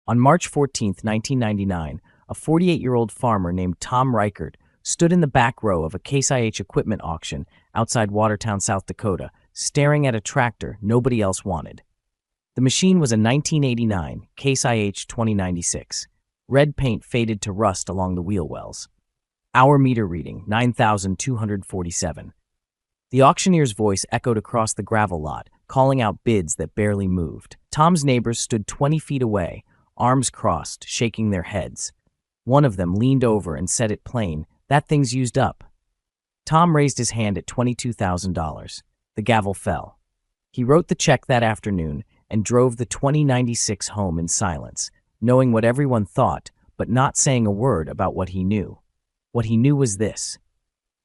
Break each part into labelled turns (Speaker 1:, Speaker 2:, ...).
Speaker 1: On March 14, 1999, a 48-year-old farmer named Tom Reichert stood in the back row of a Case IH equipment auction outside Watertown, South Dakota, staring at a tractor nobody else wanted. The machine was a 1989 Case IH 2096. Red paint faded to rust along the wheel wells. Hour meter reading, 9,247. The auctioneer's voice echoed across the gravel lot, calling out bids that barely moved. Tom's neighbors stood 20 feet away, arms crossed, shaking their heads. One of them leaned over and said it plain, "That thing's used up." Tom raised his hand at $22,000. The gavel fell. He wrote the check that afternoon and drove the 2096 home in silence, knowing what everyone thought, but not saying a word about what he knew. What he knew was this: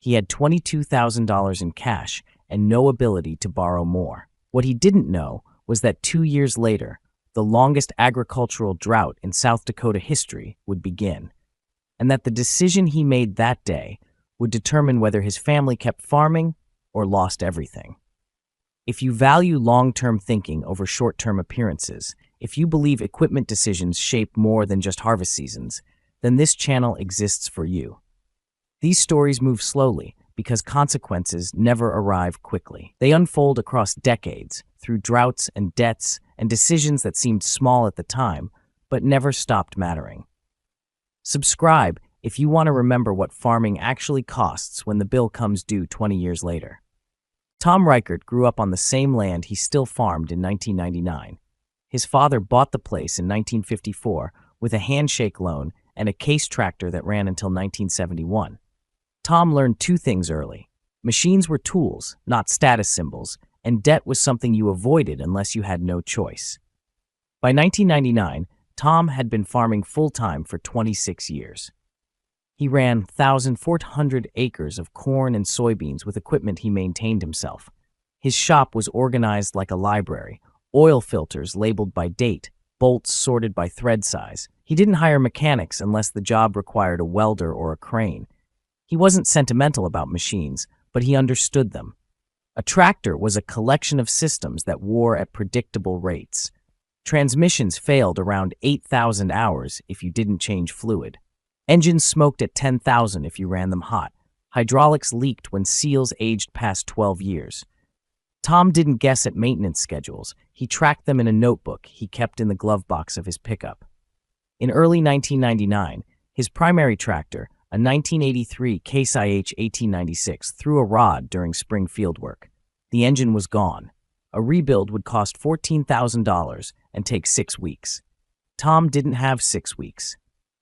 Speaker 1: he had $22,000 in cash and no ability to borrow more. What he didn't know was that 2 years later, the longest agricultural drought in South Dakota history would begin, and that the decision he made that day would determine whether his family kept farming or lost everything. If you value long-term thinking over short-term appearances, if you believe equipment decisions shape more than just harvest seasons, then this channel exists for you. These stories move slowly because consequences never arrive quickly. They unfold across decades, through droughts and debts and decisions that seemed small at the time, but never stopped mattering. Subscribe if you want to remember what farming actually costs when the bill comes due 20 years later. Tom Reichert grew up on the same land he still farmed in 1999. His father bought the place in 1954 with a handshake loan and a Case tractor that ran until 1971. Tom learned two things early. Machines were tools, not status symbols, and debt was something you avoided unless you had no choice. By 1999, Tom had been farming full-time for 26 years. He ran 1,400 acres of corn and soybeans with equipment he maintained himself. His shop was organized like a library, oil filters labeled by date, bolts sorted by thread size. He didn't hire mechanics unless the job required a welder or a crane. He wasn't sentimental about machines, but he understood them. A tractor was a collection of systems that wore at predictable rates. Transmissions failed around 8,000 hours if you didn't change fluid. Engines smoked at 10,000 if you ran them hot. Hydraulics leaked when seals aged past 12 years. Tom didn't guess at maintenance schedules. He tracked them in a notebook he kept in the glove box of his pickup. In early 1999, his primary tractor, a 1983 Case IH 1896, threw a rod during spring field work. The engine was gone. A rebuild would cost $14,000 and take 6 weeks. Tom didn't have 6 weeks.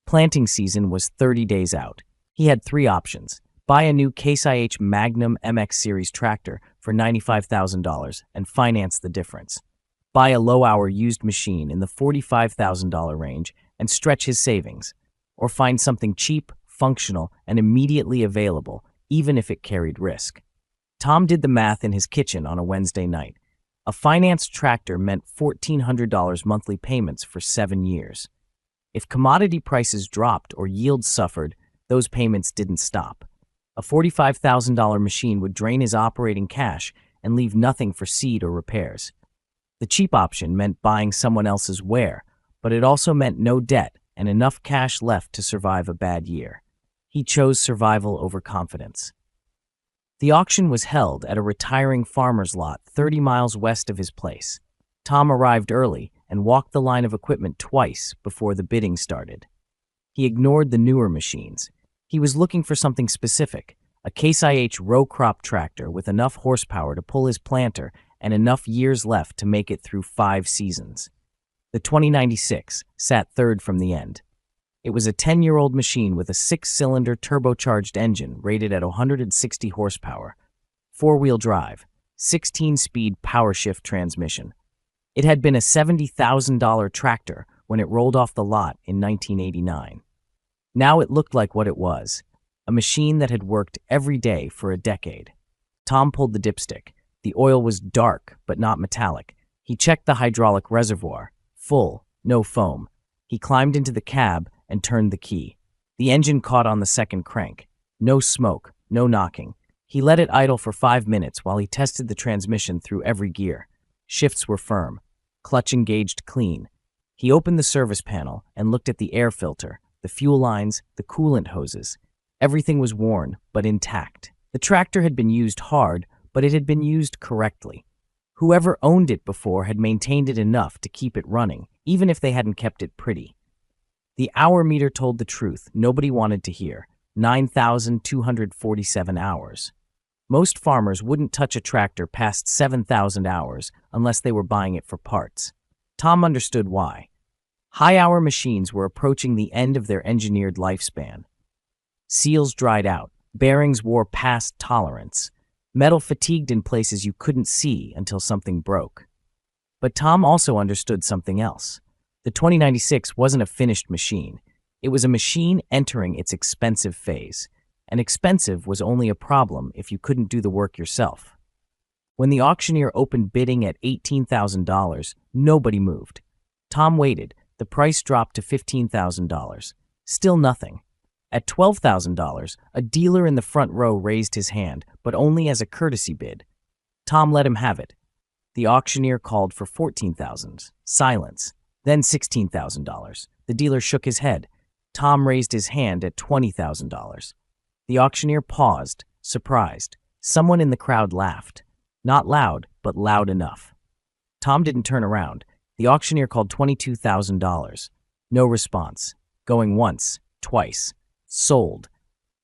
Speaker 1: Planting season was 30 days out. He had 3 options: buy a new Case IH Magnum MX Series tractor for $95,000 and finance the difference, buy a low-hour used machine in the $45,000 range and stretch his savings, or find something cheap, functional, and immediately available, even if it carried risk. Tom did the math in his kitchen on a Wednesday night. A financed tractor meant $1,400 monthly payments for 7 years. If commodity prices dropped or yields suffered, those payments didn't stop. A $45,000 machine would drain his operating cash and leave nothing for seed or repairs. The cheap option meant buying someone else's wear, but it also meant no debt and enough cash left to survive a bad year. He chose survival over confidence. The auction was held at a retiring farmer's lot 30 miles west of his place. Tom arrived early and walked the line of equipment twice before the bidding started. He ignored the newer machines. He was looking for something specific, a Case IH row crop tractor with enough horsepower to pull his planter and enough years left to make it through 5 seasons. The 2096 sat third from the end. It was a 10-year-old machine with a 6-cylinder turbocharged engine rated at 160 horsepower, 4-wheel drive, 16-speed power shift transmission. It had been a $70,000 tractor when it rolled off the lot in 1989. Now it looked like what it was, a machine that had worked every day for a decade. Tom pulled the dipstick. The oil was dark, but not metallic. He checked the hydraulic reservoir. Full, no foam. He climbed into the cab and turned the key. The engine caught on the second crank. No smoke, no knocking. He let it idle for 5 minutes while he tested the transmission through every gear. Shifts were firm. Clutch engaged clean. He opened the service panel and looked at the air filter, the fuel lines, the coolant hoses. Everything was worn, but intact. The tractor had been used hard, but it had been used correctly. Whoever owned it before had maintained it enough to keep it running, even if they hadn't kept it pretty. The hour meter told the truth nobody wanted to hear: 9,247 hours. Most farmers wouldn't touch a tractor past 7,000 hours unless they were buying it for parts. Tom understood why. High-hour machines were approaching the end of their engineered lifespan. Seals dried out, bearings wore past tolerance, metal fatigued in places you couldn't see until something broke. But Tom also understood something else. The 2096 wasn't a finished machine. It was a machine entering its expensive phase. And expensive was only a problem if you couldn't do the work yourself. When the auctioneer opened bidding at $18,000, nobody moved. Tom waited. The price dropped to $15,000. Still nothing. At $12,000, a dealer in the front row raised his hand, but only as a courtesy bid. Tom let him have it. The auctioneer called for $14,000. Silence. Then $16,000. The dealer shook his head. Tom raised his hand at $20,000. The auctioneer paused, surprised. Someone in the crowd laughed. Not loud, but loud enough. Tom didn't turn around. The auctioneer called $22,000. No response. Going once, twice. Sold.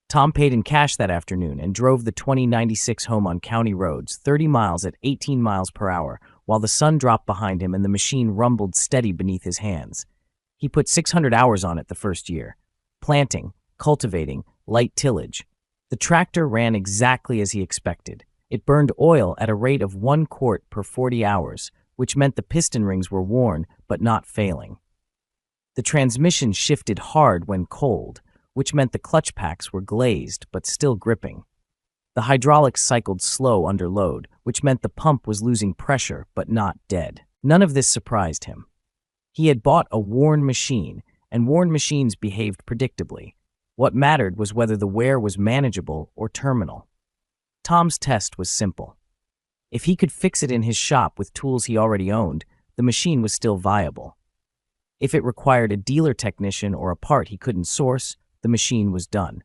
Speaker 1: Tom paid in cash that afternoon and drove the 2096 home on county roads, 30 miles at 18 miles per hour, while the sun dropped behind him and the machine rumbled steady beneath his hands. He put 600 hours on it the first year. Planting, cultivating, light tillage. The tractor ran exactly as he expected. It burned oil at a rate of 1 quart per 40 hours, which meant the piston rings were worn but not failing. The transmission shifted hard when cold, which meant the clutch packs were glazed but still gripping. The hydraulics cycled slow under load, which meant the pump was losing pressure but not dead. None of this surprised him. He had bought a worn machine, and worn machines behaved predictably. What mattered was whether the wear was manageable or terminal. Tom's test was simple. If he could fix it in his shop with tools he already owned, the machine was still viable. If it required a dealer technician or a part he couldn't source, the machine was done.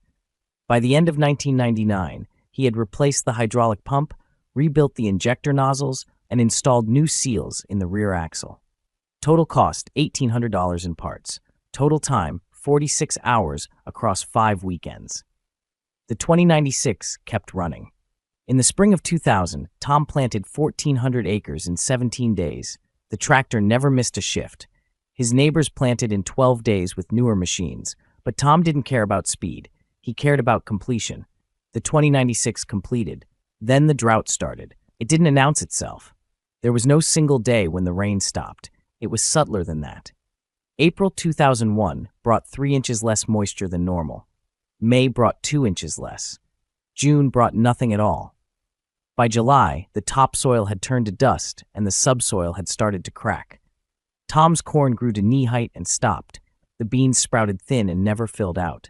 Speaker 1: By the end of 1999, he had replaced the hydraulic pump, rebuilt the injector nozzles, and installed new seals in the rear axle. Total cost, $1,800 in parts. Total time, 46 hours across 5 weekends. The 2096 kept running. In the spring of 2000, Tom planted 1,400 acres in 17 days. The tractor never missed a shift. His neighbors planted in 12 days with newer machines, but Tom didn't care about speed. He cared about completion. The 2096 completed. Then the drought started. It didn't announce itself. There was no single day when the rain stopped. It was subtler than that. April 2001 brought 3 inches less moisture than normal. May brought 2 inches less. June brought nothing at all. By July, the topsoil had turned to dust and the subsoil had started to crack. Tom's corn grew to knee height and stopped. The beans sprouted thin and never filled out.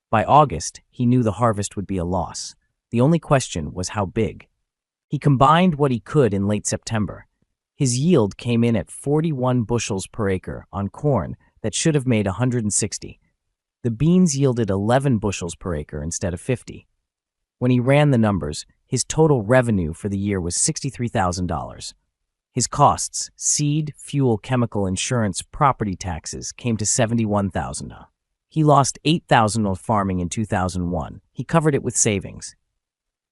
Speaker 1: By August, he knew the harvest would be a loss. The only question was how big. He combined what he could in late September. His yield came in at 41 bushels per acre on corn that should have made 160. The beans yielded 11 bushels per acre instead of 50. When he ran the numbers, his total revenue for the year was $63,000. His costs, seed, fuel, chemical, insurance, property taxes, came to $71,000. He lost $8,000 while farming in 2001. He covered it with savings.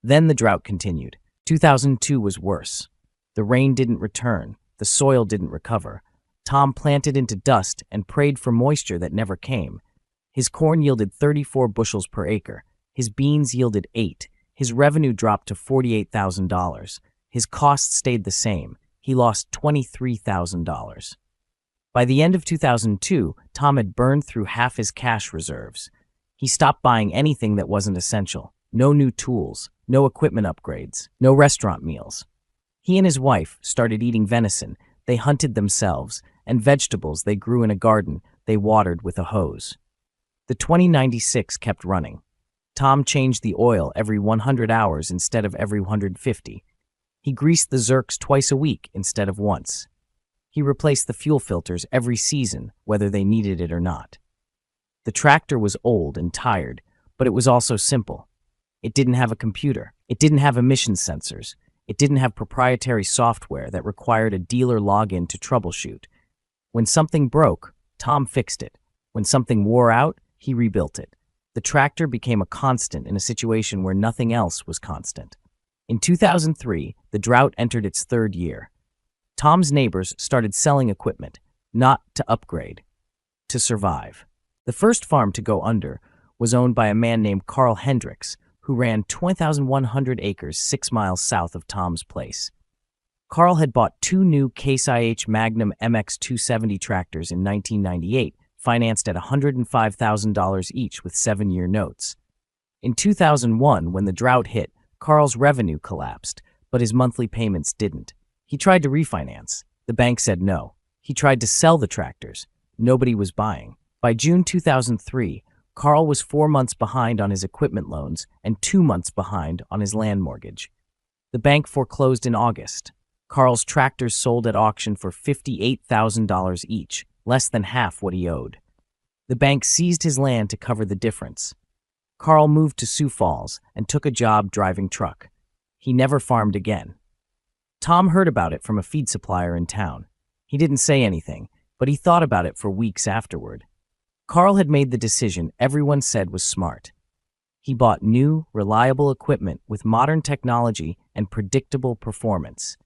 Speaker 1: Then the drought continued. 2002 was worse. The rain didn't return. The soil didn't recover. Tom planted into dust and prayed for moisture that never came. His corn yielded 34 bushels per acre. His beans yielded 8. His revenue dropped to $48,000. His costs stayed the same. He lost $23,000. By the end of 2002, Tom had burned through half his cash reserves. He stopped buying anything that wasn't essential. No new tools, no equipment upgrades, no restaurant meals. He and his wife started eating venison. They hunted themselves, and vegetables they grew in a garden they watered with a hose. The 2096 kept running. Tom changed the oil every 100 hours instead of every 150. He greased the zerks twice a week instead of once. He replaced the fuel filters every season, whether they needed it or not. The tractor was old and tired, but it was also simple. It didn't have a computer. It didn't have emission sensors. It didn't have proprietary software that required a dealer login to troubleshoot. When something broke, Tom fixed it. When something wore out, he rebuilt it. The tractor became a constant in a situation where nothing else was constant. In 2003, the drought entered its third year. Tom's neighbors started selling equipment, not to upgrade, to survive. The first farm to go under was owned by a man named Carl Hendricks, who ran 2,100 acres 6 miles south of Tom's place. Carl had bought 2 new Case IH Magnum MX 270 tractors in 1998, financed at $105,000 each with 7-year notes. In 2001, when the drought hit, Carl's revenue collapsed, but his monthly payments didn't. He tried to refinance. The bank said no. He tried to sell the tractors. Nobody was buying. By June 2003, Carl was 4 months behind on his equipment loans and 2 months behind on his land mortgage. The bank foreclosed in August. Carl's tractors sold at auction for $58,000 each, less than half what he owed. The bank seized his land to cover the difference. Carl moved to Sioux Falls and took a job driving truck. He never farmed again. Tom heard about it from a feed supplier in town. He didn't say anything, but he thought about it for weeks afterward. Carl had made the decision everyone said was smart. He bought new, reliable equipment with modern technology and predictable performance.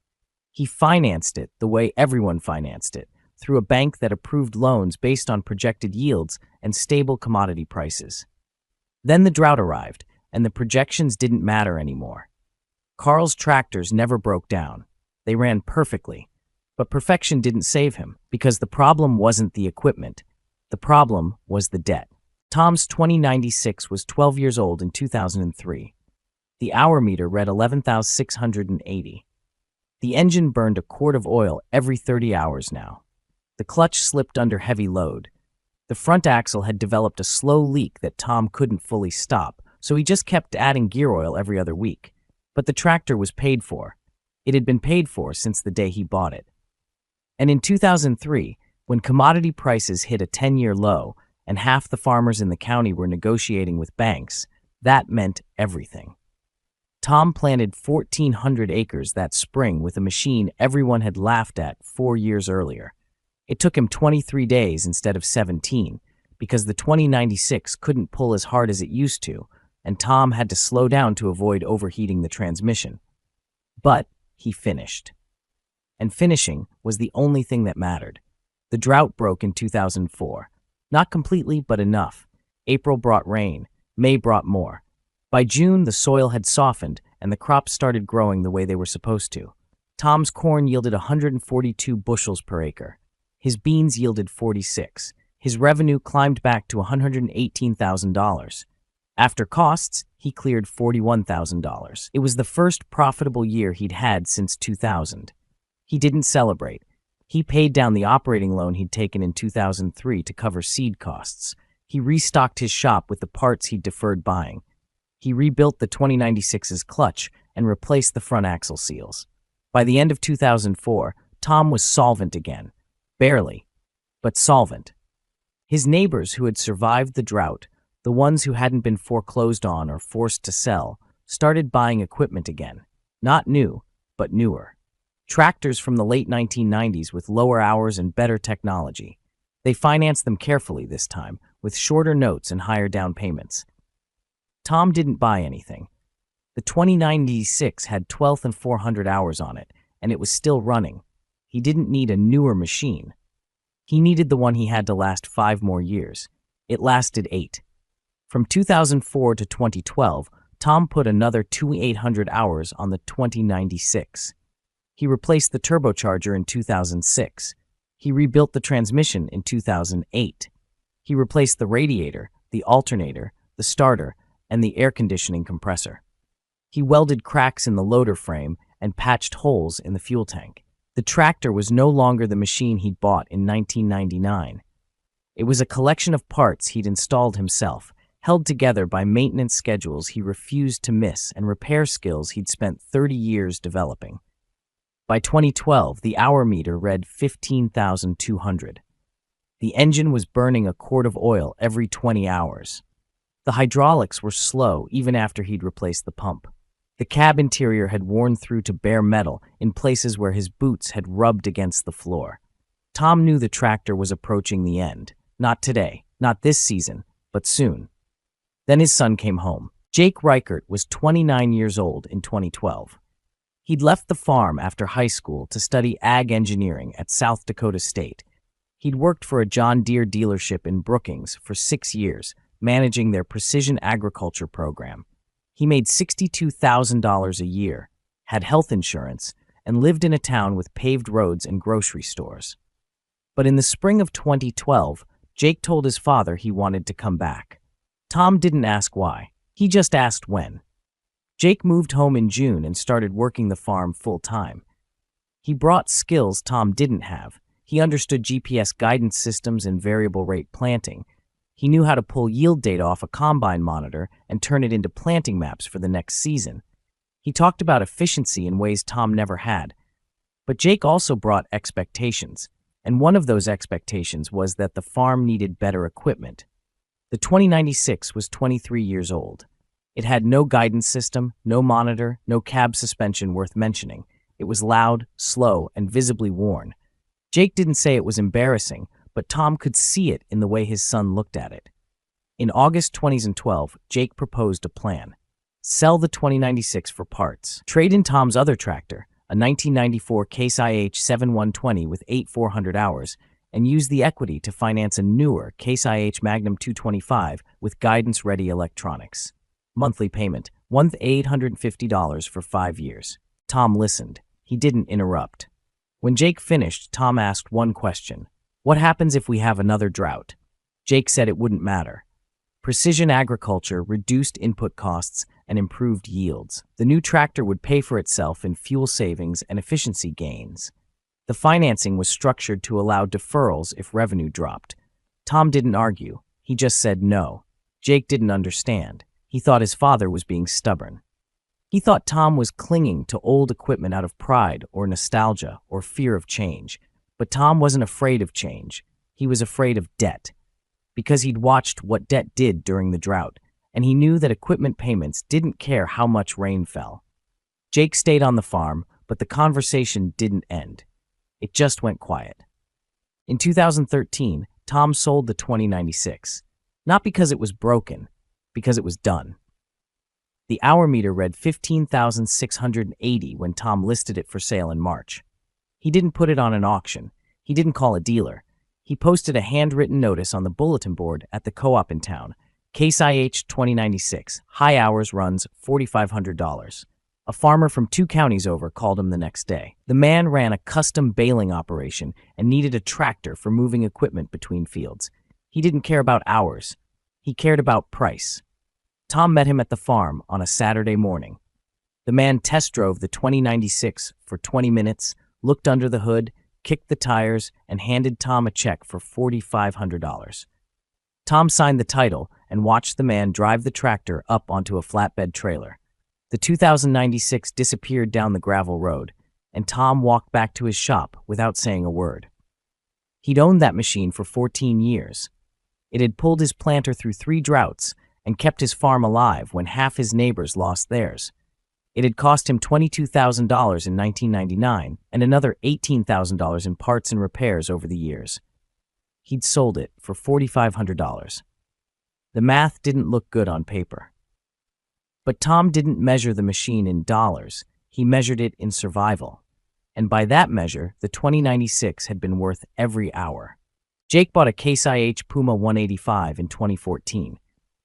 Speaker 1: He financed it the way everyone financed it, through a bank that approved loans based on projected yields and stable commodity prices. Then the drought arrived, and the projections didn't matter anymore. Carl's tractors never broke down. They ran perfectly. But perfection didn't save him, because the problem wasn't the equipment. The problem was the debt. Tom's 2096 was 12 years old in 2003. The hour meter read 11,680. The engine burned a quart of oil every 30 hours now. The clutch slipped under heavy load. The front axle had developed a slow leak that Tom couldn't fully stop, so he just kept adding gear oil every other week. But the tractor was paid for. It had been paid for since the day he bought it. And in 2003, when commodity prices hit a 10-year low and half the farmers in the county were negotiating with banks, that meant everything. Tom planted 1,400 acres that spring with a machine everyone had laughed at 4 years earlier. It took him 23 days instead of 17 because the 2096 couldn't pull as hard as it used to, and Tom had to slow down to avoid overheating the transmission. But he finished. And finishing was the only thing that mattered. The drought broke in 2004. Not completely, but enough. April brought rain. May brought more. By June, the soil had softened, and the crops started growing the way they were supposed to. Tom's corn yielded 142 bushels per acre. His beans yielded 46. His revenue climbed back to $118,000. After costs, he cleared $41,000. It was the first profitable year he'd had since 2000. He didn't celebrate. He paid down the operating loan he'd taken in 2003 to cover seed costs. He restocked his shop with the parts he'd deferred buying. He rebuilt the 2096's clutch and replaced the front axle seals. By the end of 2004, Tom was solvent again. Barely, but solvent. His neighbors who had survived the drought, the ones who hadn't been foreclosed on or forced to sell, started buying equipment again. Not new, but newer. Tractors from the late 1990s with lower hours and better technology. They financed them carefully this time, with shorter notes and higher down payments. Tom didn't buy anything. The 2096 had 12,400 hours on it, and it was still running. He didn't need a newer machine. He needed the one he had to last 5 more years. It lasted 8. From 2004 to 2012, Tom put another 2,800 hours on the 2096. He replaced the turbocharger in 2006. He rebuilt the transmission in 2008. He replaced the radiator, the alternator, the starter, and the air conditioning compressor. He welded cracks in the loader frame and patched holes in the fuel tank. The tractor was no longer the machine he'd bought in 1999. It was a collection of parts he'd installed himself, held together by maintenance schedules he refused to miss and repair skills he'd spent 30 years developing. By 2012, the hour meter read 15,200. The engine was burning a quart of oil every 20 hours. The hydraulics were slow even after he'd replaced the pump. The cab interior had worn through to bare metal in places where his boots had rubbed against the floor. Tom knew the tractor was approaching the end. Not today, not this season, but soon. Then his son came home. Jake Reichert was 29 years old in 2012. He'd left the farm after high school to study ag engineering at South Dakota State. He'd worked for a John Deere dealership in Brookings for 6 years, managing their precision agriculture program. He made $62,000 a year, had health insurance, and lived in a town with paved roads and grocery stores. But in the spring of 2012, Jake told his father he wanted to come back. Tom didn't ask why. He just asked when. Jake moved home in June and started working the farm full-time. He brought skills Tom didn't have. He understood GPS guidance systems and variable rate planting. He knew how to pull yield data off a combine monitor and turn it into planting maps for the next season. He talked about efficiency in ways Tom never had. But Jake also brought expectations, and one of those expectations was that the farm needed better equipment. The 2096 was 23 years old. It had no guidance system, no monitor, no cab suspension worth mentioning. It was loud, slow, and visibly worn. Jake didn't say it was embarrassing, but Tom could see it in the way his son looked at it. In August 2012, Jake proposed a plan. Sell the 2096 for parts. Trade in Tom's other tractor, a 1994 Case IH 7120 with 8,400 hours, and use the equity to finance a newer Case IH Magnum 225 with guidance-ready electronics. Monthly payment, $1,850 for 5 years. Tom listened. He didn't interrupt. When Jake finished, Tom asked one question. What happens if we have another drought? Jake said it wouldn't matter. Precision agriculture reduced input costs and improved yields. The new tractor would pay for itself in fuel savings and efficiency gains. The financing was structured to allow deferrals if revenue dropped. Tom didn't argue. He just said no. Jake didn't understand. He thought his father was being stubborn. He thought Tom was clinging to old equipment out of pride or nostalgia or fear of change. But Tom wasn't afraid of change. He was afraid of debt. Because he'd watched what debt did during the drought, and he knew that equipment payments didn't care how much rain fell. Jake stayed on the farm, but the conversation didn't end. It just went quiet. In 2013, Tom sold the 2096. Not because it was broken, because it was done. The hour meter read 15,680 when Tom listed it for sale in March. He didn't put it on an auction. He didn't call a dealer. He posted a handwritten notice on the bulletin board at the co-op in town. Case IH 2096, high hours runs $4,500. A farmer from 2 counties over called him the next day. The man ran a custom baling operation and needed a tractor for moving equipment between fields. He didn't care about hours. He cared about price. Tom met him at the farm on a Saturday morning. The man test drove the 2096 for 20 minutes, looked under the hood, kicked the tires, and handed Tom a check for $4,500. Tom signed the title and watched the man drive the tractor up onto a flatbed trailer. The 2096 disappeared down the gravel road, and Tom walked back to his shop without saying a word. He'd owned that machine for 14 years. It had pulled his planter through 3 droughts and kept his farm alive when half his neighbors lost theirs. It had cost him $22,000 in 1999 and another $18,000 in parts and repairs over the years. He'd sold it for $4,500. The math didn't look good on paper. But Tom didn't measure the machine in dollars. He measured it in survival. And by that measure, the 2096 had been worth every hour. Jake bought a Case IH Puma 185 in 2014.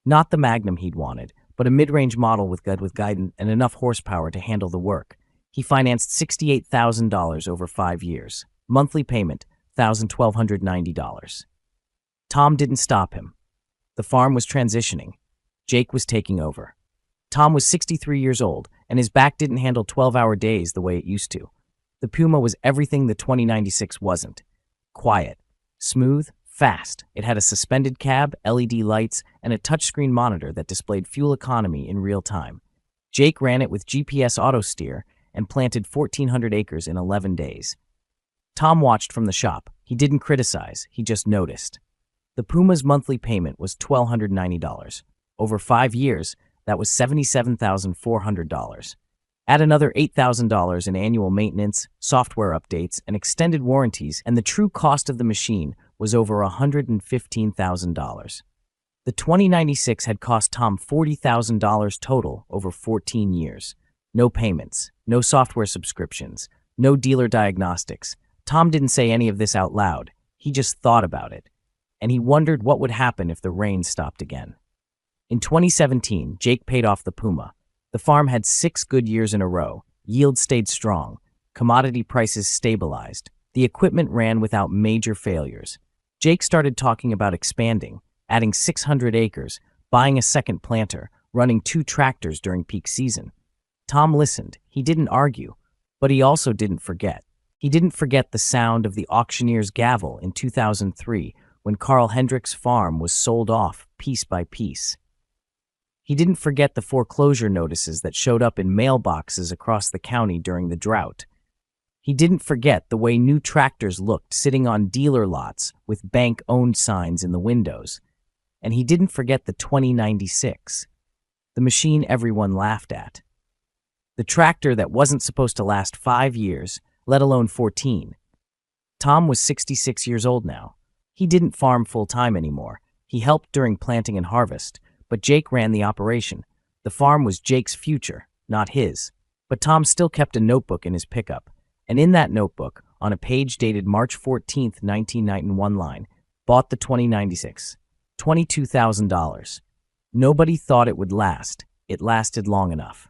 Speaker 1: Not the Magnum he'd wanted, but a mid-range model with guidance and enough horsepower to handle the work. He financed $68,000 over 5 years. Monthly payment, $1,290. Tom didn't stop him. The farm was transitioning. Jake was taking over. Tom was 63 years old, and his back didn't handle 12-hour days the way it used to. The Puma was everything the 2096 wasn't. Quiet, smooth, fast. It had a suspended cab, LED lights, and a touchscreen monitor that displayed fuel economy in real time. Jake ran it with GPS auto steer, and planted 1,400 acres in 11 days. Tom watched from the shop. He didn't criticize, he just noticed. The Puma's monthly payment was $1,290. Over 5 years, that was $77,400. Add another $8,000 in annual maintenance, software updates, and extended warranties, and the true cost of the machine was over $115,000. The 2096 had cost Tom $40,000 total over 14 years. No payments, no software subscriptions, no dealer diagnostics. Tom didn't say any of this out loud. He just thought about it. And he wondered what would happen if the rain stopped again. In 2017, Jake paid off the Puma. The farm had 6 good years in a row. Yield stayed strong. Commodity prices stabilized. The equipment ran without major failures. Jake started talking about expanding, adding 600 acres, buying a second planter, running 2 tractors during peak season. Tom listened. He didn't argue, but he also didn't forget. He didn't forget the sound of the auctioneer's gavel in 2003 when Carl Hendrick's farm was sold off piece by piece. He didn't forget the foreclosure notices that showed up in mailboxes across the county during the drought. He didn't forget the way new tractors looked sitting on dealer lots with bank-owned signs in the windows. And he didn't forget the 2096, the machine everyone laughed at. The tractor that wasn't supposed to last 5 years, let alone 14. Tom was 66 years old now. He didn't farm full-time anymore. He helped during planting and harvest, but Jake ran the operation. The farm was Jake's future, not his. But Tom still kept a notebook in his pickup, and in that notebook, on a page dated March 14, 1991 line, bought the 2096, $22,000. Nobody thought it would last. It lasted long enough.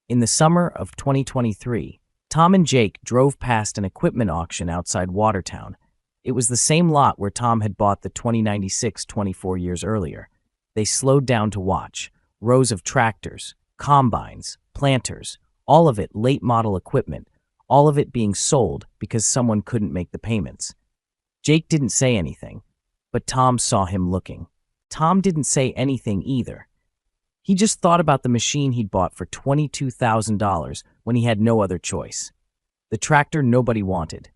Speaker 1: In the summer of 2023, Tom and Jake drove past an equipment auction outside Watertown. It was the same lot where Tom had bought the 2096 24 years earlier. They slowed down to watch. Rows of tractors, combines, planters, all of it late-model equipment, all of it being sold because someone couldn't make the payments. Jake didn't say anything, but Tom saw him looking. Tom didn't say anything either. He just thought about the machine he'd bought for $22,000 when he had no other choice. The tractor nobody wanted.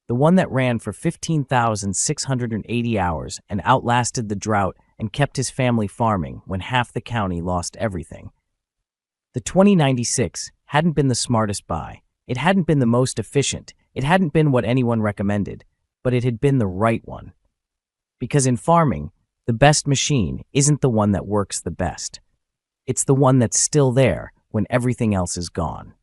Speaker 1: The one that ran for 15,680 hours and outlasted the drought and kept his family farming when half the county lost everything. The 2096 hadn't been the smartest buy. It hadn't been the most efficient. It hadn't been what anyone recommended, but it had been the right one. Because in farming, the best machine isn't the one that works the best. It's the one that's still there when everything else is gone.